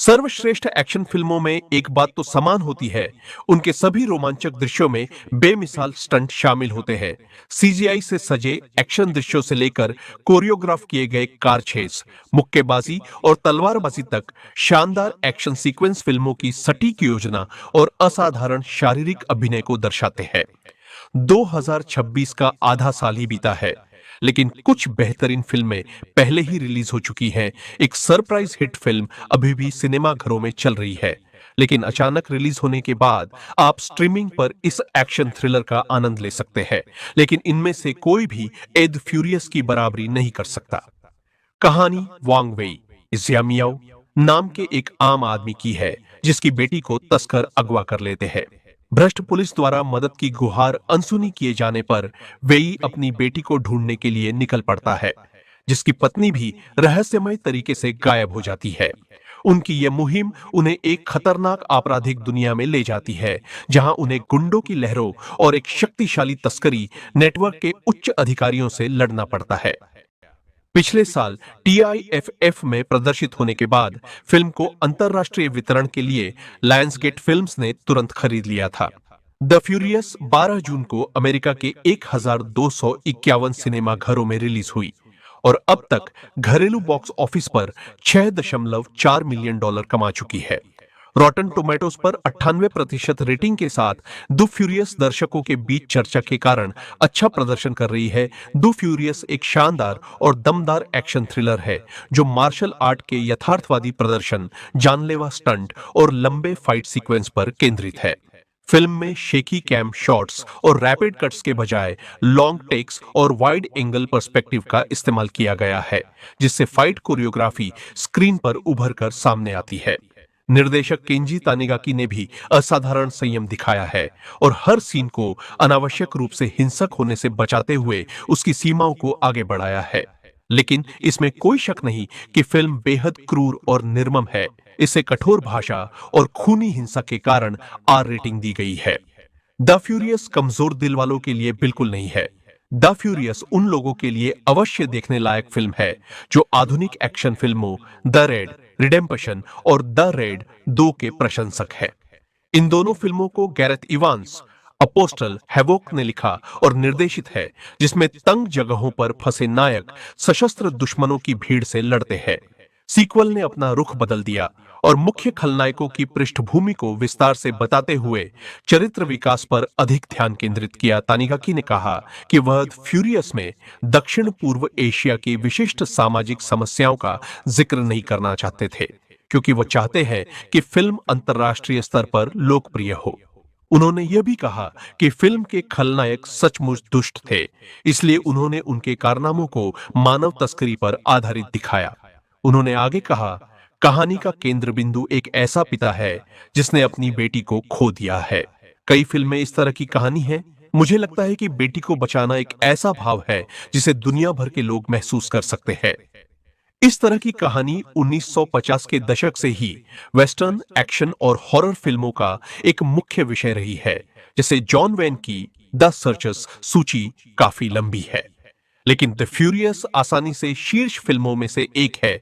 सर्वश्रेष्ठ एक्शन फिल्मों में एक बात तो समान होती है, उनके सभी रोमांचक दृश्यों में बेमिसाल स्टंट शामिल होते हैं। सीजीआई से सजे एक्शन दृश्यों से लेकर कोरियोग्राफ किए गए कार चेस, मुक्केबाजी और तलवारबाजी तक शानदार एक्शन सीक्वेंस फिल्मों की सटीक योजना और असाधारण शारीरिक अभिनय को दर्शाते हैं। 2026 का आधा साल ही बीता है, लेकिन कुछ बेहतरीन फिल्में पहले ही रिलीज हो चुकी हैं। एक सरप्राइज हिट फिल्म अभी भी सिनेमा घरों में चल रही है, लेकिन अचानक रिलीज होने के बाद आप स्ट्रीमिंग पर इस एक्शन थ्रिलर का आनंद ले सकते हैं। लेकिन इनमें से कोई भी एद फ्यूरियस की बराबरी नहीं कर सकता। कहानी वांग वेई जियामियाओ नाम के एक आम आदमी की है, जिसकी बेटी को तस्कर अगवा कर लेते हैं। भ्रष्ट पुलिस द्वारा मदद की गुहार अनसुनी किए जाने पर वेई अपनी बेटी को ढूंढने के लिए निकल पड़ता है, जिसकी पत्नी भी रहस्यमय तरीके से गायब हो जाती है। उनकी यह मुहिम उन्हें एक खतरनाक आपराधिक दुनिया में ले जाती है, जहां उन्हें गुंडों की लहरों और एक शक्तिशाली तस्करी नेटवर्क के उच्च अधिकारियों से लड़ना पड़ता है। पिछले साल टीआईएफएफ में प्रदर्शित होने के बाद फिल्म को अंतर्राष्ट्रीय वितरण के लिए लायंसगेट फिल्म्स ने तुरंत खरीद लिया था। द फ्यूरियस 12 जून को अमेरिका के 1251 सिनेमा घरों में रिलीज हुई और अब तक घरेलू बॉक्स ऑफिस पर $6.4 मिलियन कमा चुकी है। रॉटन टोमेटोज पर 98% रेटिंग के साथ द फ्यूरियस दर्शकों के बीच चर्चा के कारण अच्छा प्रदर्शन कर रही है। द फ्यूरियस एक शानदार और दमदार एक्शन थ्रिलर है, जो मार्शल आर्ट के यथार्थवादी प्रदर्शन, जानलेवा स्टंट और लंबे फाइट सीक्वेंस पर केंद्रित है। फिल्म में शेकी कैम शॉट्स और रैपिड कट्स के बजाय लॉन्ग टेक्स और वाइड एंगल पर्सपेक्टिव का इस्तेमाल किया गया है, जिससे फाइट कोरियोग्राफी स्क्रीन पर उभर कर सामने आती है। निर्देशक केंजी तानिगाकी ने भी असाधारण संयम दिखाया है और हर सीन को अनावश्यक रूप से हिंसक होने से बचाते हुए उसकी सीमाओं को आगे बढ़ाया है। लेकिन इसमें कोई शक नहीं कि फिल्म बेहद क्रूर और निर्मम है। इसे कठोर भाषा और खूनी हिंसा के कारण आर रेटिंग दी गई है। द फ्यूरियस कमजोर दिल वालों के लिए बिल्कुल नहीं है। द फ्यूरियस उन लोगों के लिए अवश्य देखने लायक फिल्म है जो आधुनिक एक्शन फिल्मों द रेड रिडेम्पशन और द रेड 2 के प्रशंसक है। इन दोनों फिल्मों को गैरेथ इवांस अपोस्टल हैवोक ने लिखा और निर्देशित है, जिसमें तंग जगहों पर फंसे नायक सशस्त्र दुश्मनों की भीड़ से लड़ते हैं। सीक्वल ने अपना रुख बदल दिया और मुख्य खलनायकों की पृष्ठभूमि को विस्तार से बताते हुए चरित्र विकास पर अधिक ध्यान केंद्रित किया। तानिगाकी ने कहा कि वह फ्यूरियस में दक्षिण पूर्व एशिया की विशिष्ट सामाजिक समस्याओं का जिक्र नहीं करना चाहते थे, क्योंकि वो चाहते हैं कि फिल्म अंतर्राष्ट्रीय स्तर पर लोकप्रिय हो। उन्होंने यह भी कहा कि फिल्म के खलनायक सचमुच दुष्ट थे, इसलिए उन्होंने उनके कारनामों को मानव तस्करी पर आधारित दिखाया। उन्होंने आगे कहा, कहानी का केंद्र बिंदु एक ऐसा पिता है जिसने अपनी बेटी को खो दिया है। कई फिल्में इस तरह की कहानी है। मुझे लगता है कि बेटी को बचाना एक ऐसा भाव है जिसे दुनिया भर के लोग महसूस कर सकते हैं। इस तरह की कहानी 1950 के दशक से ही वेस्टर्न एक्शन और हॉरर फिल्मों का एक मुख्य विषय रही है। जैसे जॉन वैन की द सर्चर्स सूची काफी लंबी है, लेकिन द फ्यूरियस आसानी से शीर्ष फिल्मों में से एक है।